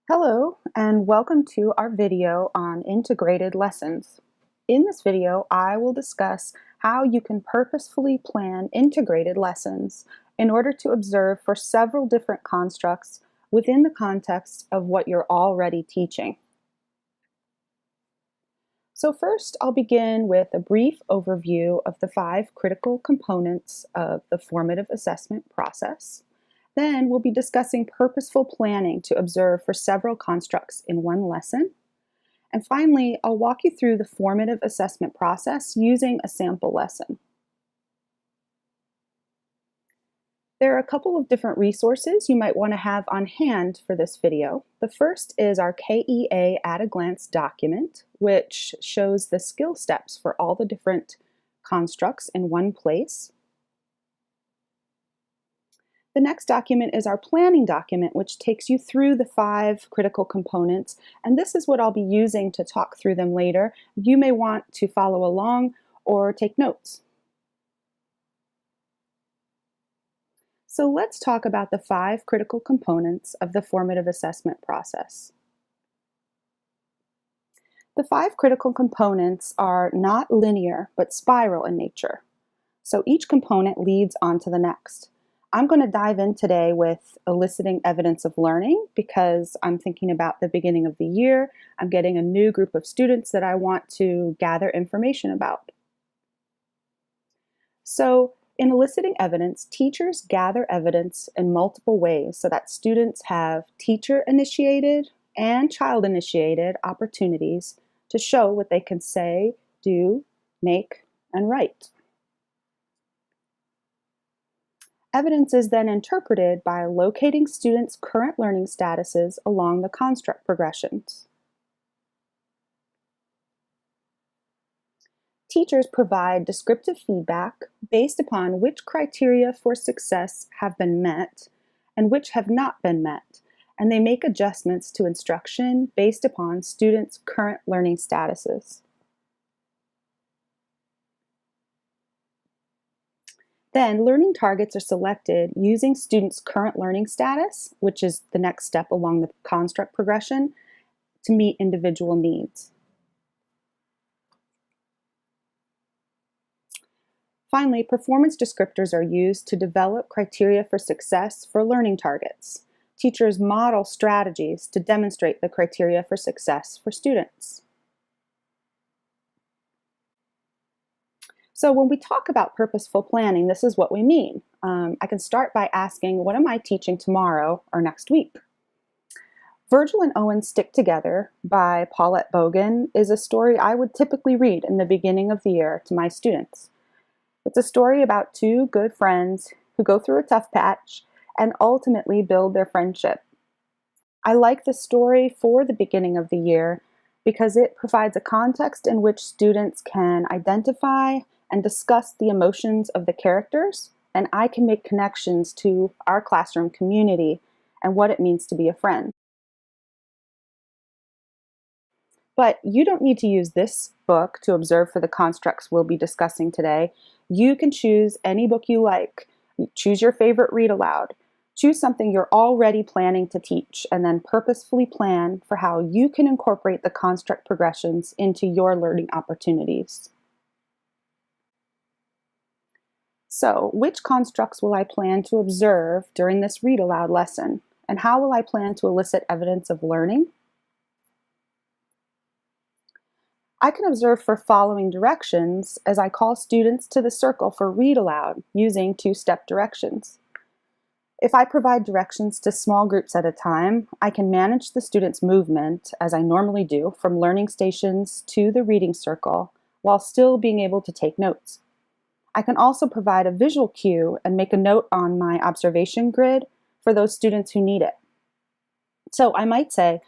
Hello, and welcome to our video on integrated lessons. In this video, I will discuss how you can purposefully plan integrated lessons in order to observe for several different constructs within the context of what you're already teaching. So first, I'll begin with a brief overview of the 5 critical components of the formative assessment process. Then we'll be discussing purposeful planning to observe for several constructs in one lesson. And finally, I'll walk you through the formative assessment process using a sample lesson. There are a couple of different resources you might want to have on hand for this video. The first is our KEA at a glance document, which shows the skill steps for all the different constructs in one place. The next document is our planning document, which takes you through the 5 critical components, and this is what I'll be using to talk through them later. You may want to follow along or take notes. So let's talk about the 5 critical components of the formative assessment process. The 5 critical components are not linear, but spiral in nature. So each component leads on to the next. I'm going to dive in today with eliciting evidence of learning because I'm thinking about the beginning of the year. I'm getting a new group of students that I want to gather information about. So in eliciting evidence, teachers gather evidence in multiple ways so that students have teacher-initiated and child-initiated opportunities to show what they can say, do, make, and write. Evidence is then interpreted by locating students' current learning statuses along the construct progressions. Teachers provide descriptive feedback based upon which criteria for success have been met and which have not been met, and they make adjustments to instruction based upon students' current learning statuses. Then, learning targets are selected using students' current learning status, which is the next step along the construct progression, to meet individual needs. Finally, performance descriptors are used to develop criteria for success for learning targets. Teachers model strategies to demonstrate the criteria for success for students. So when we talk about purposeful planning, this is what we mean. I can start by asking, what am I teaching tomorrow or next week? Virgil and Owen Stick Together by Paulette Bogan is a story I would typically read in the beginning of the year to my students. It's a story about 2 good friends who go through a tough patch and ultimately build their friendship. I like this story for the beginning of the year because it provides a context in which students can identify and discuss the emotions of the characters, and I can make connections to our classroom community and what it means to be a friend. But you don't need to use this book to observe for the constructs we'll be discussing today. You can choose any book you like. Choose your favorite read aloud. Choose something you're already planning to teach, and then purposefully plan for how you can incorporate the construct progressions into your learning opportunities. So, which constructs will I plan to observe during this read aloud lesson? And how will I plan to elicit evidence of learning? I can observe for following directions as I call students to the circle for read aloud using 2-step directions. If I provide directions to small groups at a time, I can manage the students' movement, as I normally do, from learning stations to the reading circle, while still being able to take notes. I can also provide a visual cue and make a note on my observation grid for those students who need it. So I might say,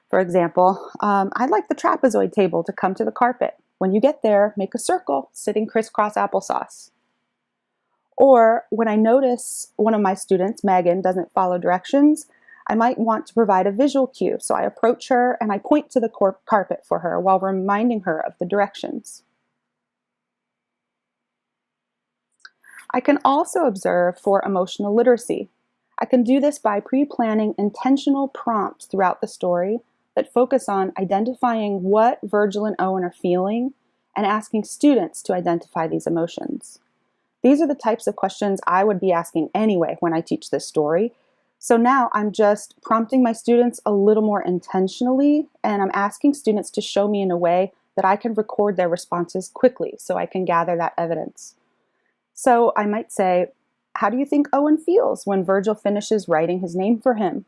for example, I'd like the trapezoid table to come to the carpet. When you get there, make a circle sitting crisscross applesauce. Or when I notice one of my students, Megan, doesn't follow directions, I might want to provide a visual cue. So I approach her and I point to the carpet for her while reminding her of the directions. I can also observe for emotional literacy. I can do this by pre-planning intentional prompts throughout the story that focus on identifying what Virgil and Owen are feeling and asking students to identify these emotions. These are the types of questions I would be asking anyway when I teach this story. So now I'm just prompting my students a little more intentionally, and I'm asking students to show me in a way that I can record their responses quickly so I can gather that evidence. So I might say, how do you think Owen feels when Virgil finishes writing his name for him?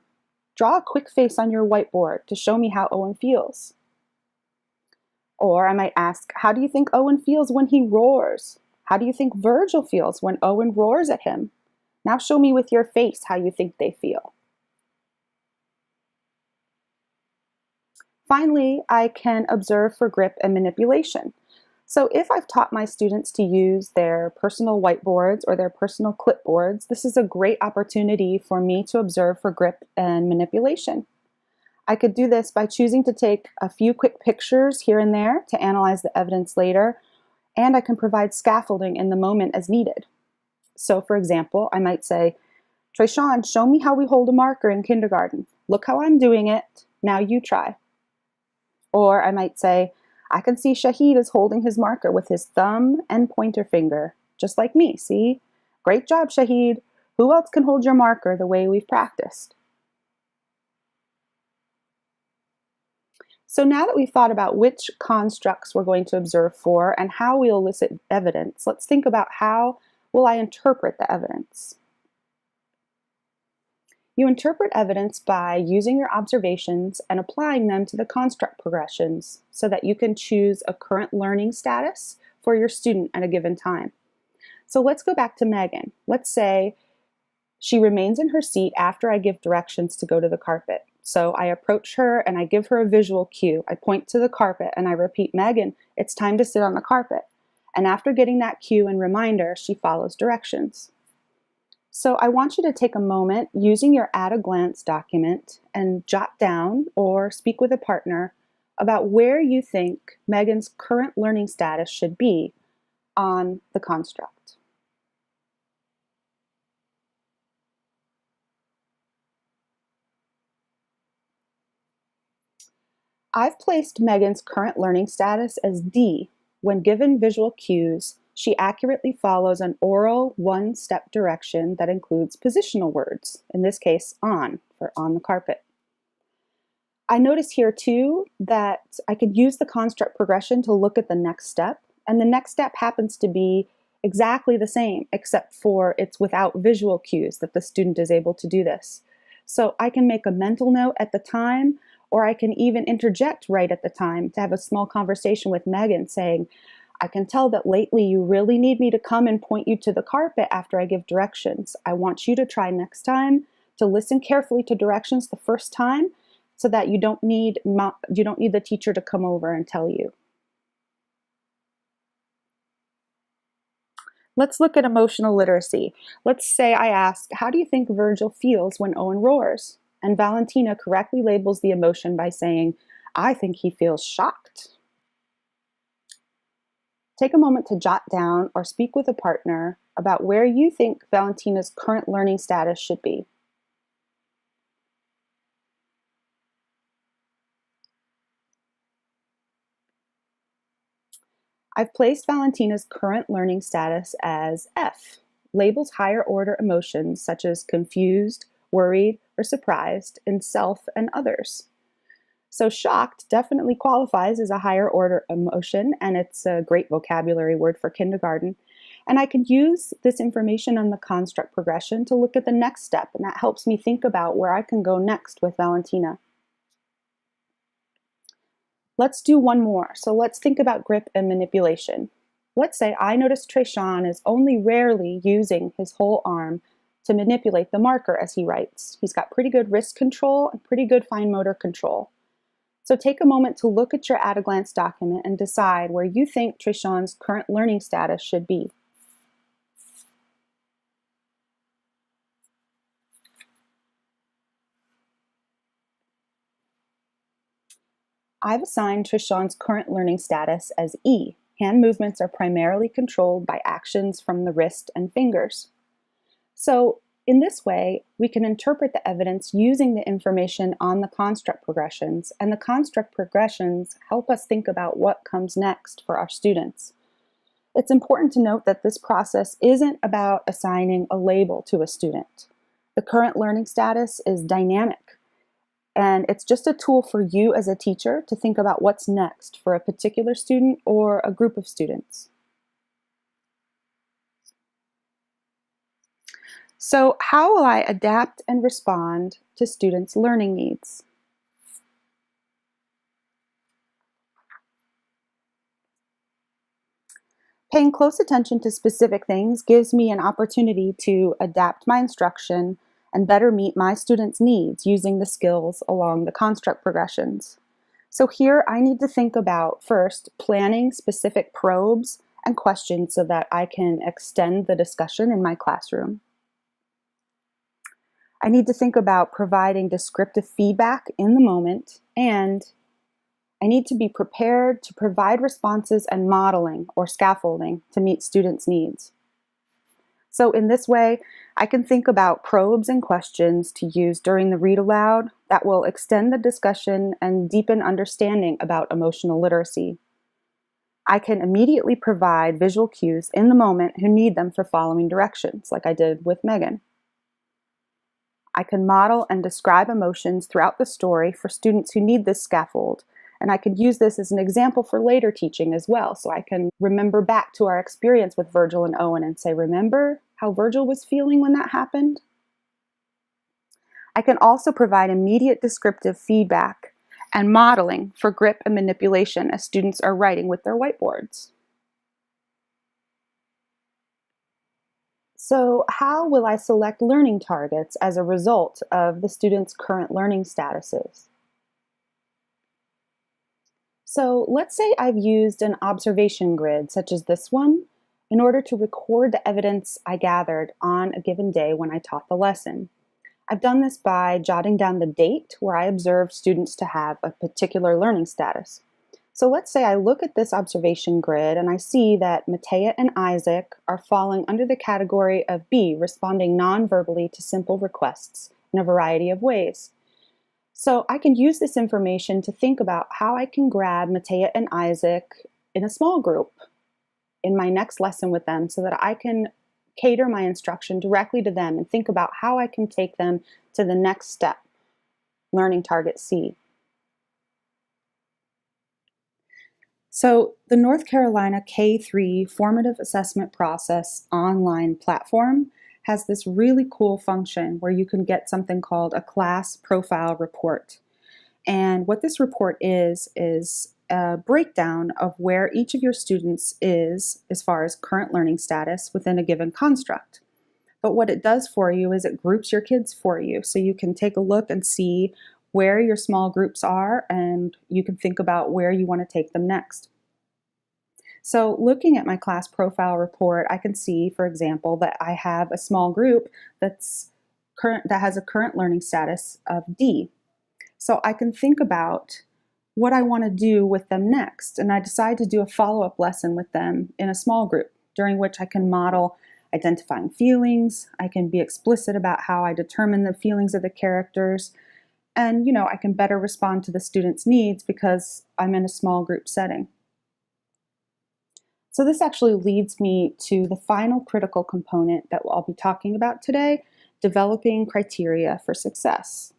Draw a quick face on your whiteboard to show me how Owen feels. Or I might ask, how do you think Owen feels when he roars? How do you think Virgil feels when Owen roars at him? Now show me with your face how you think they feel. Finally, I can observe for grip and manipulation. So if I've taught my students to use their personal whiteboards or their personal clipboards, this is a great opportunity for me to observe for grip and manipulation. I could do this by choosing to take a few quick pictures here and there to analyze the evidence later, and I can provide scaffolding in the moment as needed. So for example, I might say, Trayshawn, show me how we hold a marker in kindergarten. Look how I'm doing it. Now you try. Or I might say, I can see Shahid is holding his marker with his thumb and pointer finger, just like me, see? Great job, Shahid. Who else can hold your marker the way we've practiced? So now that we've thought about which constructs we're going to observe for and how we'll elicit evidence, let's think about how will I interpret the evidence. You interpret evidence by using your observations and applying them to the construct progressions so that you can choose a current learning status for your student at a given time. So let's go back to Megan. Let's say she remains in her seat after I give directions to go to the carpet. So I approach her and I give her a visual cue. I point to the carpet and I repeat, Megan, it's time to sit on the carpet. And after getting that cue and reminder, she follows directions. So I want you to take a moment using your at-a-glance document and jot down or speak with a partner about where you think Megan's current learning status should be on the construct. I've placed Megan's current learning status as D. When given visual cues, she accurately follows an oral one-step direction that includes positional words, in this case, on, for on the carpet. I notice here too that I could use the construct progression to look at the next step, and the next step happens to be exactly the same, except for it's without visual cues that the student is able to do this. So I can make a mental note at the time, or I can even interject right at the time to have a small conversation with Megan saying, I can tell that lately you really need me to come and point you to the carpet after I give directions. I want you to try next time to listen carefully to directions the first time so that you don't need the teacher to come over and tell you. Let's look at emotional literacy. Let's say I ask, how do you think Virgil feels when Owen roars? And Valentina correctly labels the emotion by saying, I think he feels shocked. Take a moment to jot down or speak with a partner about where you think Valentina's current learning status should be. I've placed Valentina's current learning status as F, labels higher order emotions such as confused, worried, or surprised in self and others. So shocked definitely qualifies as a higher order emotion, and it's a great vocabulary word for kindergarten. And I can use this information on the construct progression to look at the next step, and that helps me think about where I can go next with Valentina. Let's do one more. So let's think about grip and manipulation. Let's say I notice Trayshawn is only rarely using his whole arm to manipulate the marker as he writes. He's got pretty good wrist control and pretty good fine motor control. So take a moment to look at your at-a-glance document and decide where you think Trayshawn's current learning status should be. I've assigned Trayshawn's current learning status as E. Hand movements are primarily controlled by actions from the wrist and fingers. So In this way, we can interpret the evidence using the information on the construct progressions, and the construct progressions help us think about what comes next for our students. It's important to note that this process isn't about assigning a label to a student. The current learning status is dynamic, and it's just a tool for you as a teacher to think about what's next for a particular student or a group of students. So, how will I adapt and respond to students' learning needs? Paying close attention to specific things gives me an opportunity to adapt my instruction and better meet my students' needs using the skills along the construct progressions. So here I need to think about, first, planning specific probes and questions so that I can extend the discussion in my classroom. I need to think about providing descriptive feedback in the moment, and I need to be prepared to provide responses and modeling or scaffolding to meet students' needs. So in this way, I can think about probes and questions to use during the read aloud that will extend the discussion and deepen understanding about emotional literacy. I can immediately provide visual cues in the moment who need them for following directions, like I did with Megan. I can model and describe emotions throughout the story for students who need this scaffold, and I could use this as an example for later teaching as well, so I can remember back to our experience with Virgil and Owen and say, remember how Virgil was feeling when that happened? I can also provide immediate descriptive feedback and modeling for grip and manipulation as students are writing with their whiteboards. So, how will I select learning targets as a result of the students' current learning statuses? So, let's say I've used an observation grid, such as this one, in order to record the evidence I gathered on a given day when I taught the lesson. I've done this by jotting down the date where I observed students to have a particular learning status. So let's say I look at this observation grid and I see that Matea and Isaac are falling under the category of B, responding non-verbally to simple requests in a variety of ways. So I can use this information to think about how I can grab Matea and Isaac in a small group in my next lesson with them so that I can cater my instruction directly to them and think about how I can take them to the next step, learning target C. So the North Carolina K-3 Formative Assessment Process online platform has this really cool function where you can get something called a class profile report. And what this report is a breakdown of where each of your students is as far as current learning status within a given construct. But what it does for you is it groups your kids for you, so you can take a look and see where your small groups are, and you can think about where you want to take them next. So looking at my class profile report, I can see, for example, that I have a small group that has a current learning status of D. So I can think about what I want to do with them next, and I decide to do a follow-up lesson with them in a small group, during which I can model identifying feelings, I can be explicit about how I determine the feelings of the characters, and I can better respond to the students' needs because I'm in a small group setting. So this actually leads me to the final critical component that I'll be talking about today, developing criteria for success.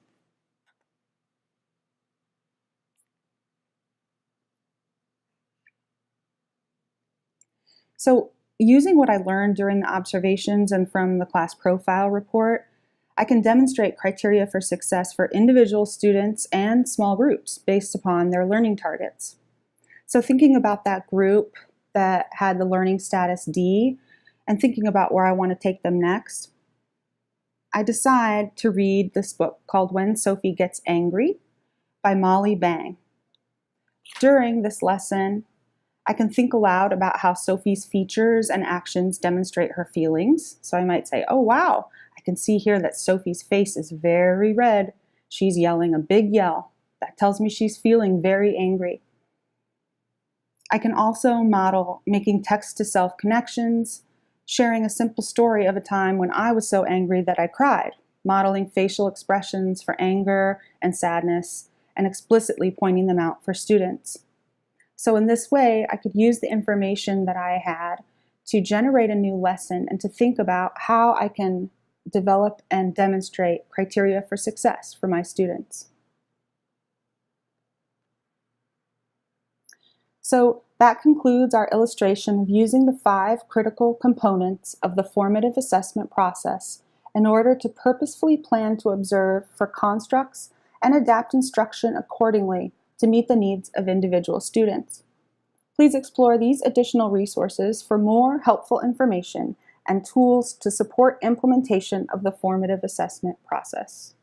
So using what I learned during the observations and from the class profile report, I can demonstrate criteria for success for individual students and small groups based upon their learning targets. So thinking about that group that had the learning status D and thinking about where I want to take them next, I decide to read this book called When Sophie Gets Angry by Molly Bang. During this lesson, I can think aloud about how Sophie's features and actions demonstrate her feelings. So I might say, oh wow, I can see here that Sophie's face is very red. She's yelling a big yell. That tells me she's feeling very angry. I can also model making text-to-self connections, sharing a simple story of a time when I was so angry that I cried, modeling facial expressions for anger and sadness, and explicitly pointing them out for students. So in this way, I could use the information that I had to generate a new lesson and to think about how I can develop and demonstrate criteria for success for my students. So that concludes our illustration of using the 5 critical components of the formative assessment process in order to purposefully plan to observe for constructs and adapt instruction accordingly to meet the needs of individual students. Please explore these additional resources for more helpful information and tools to support implementation of the formative assessment process.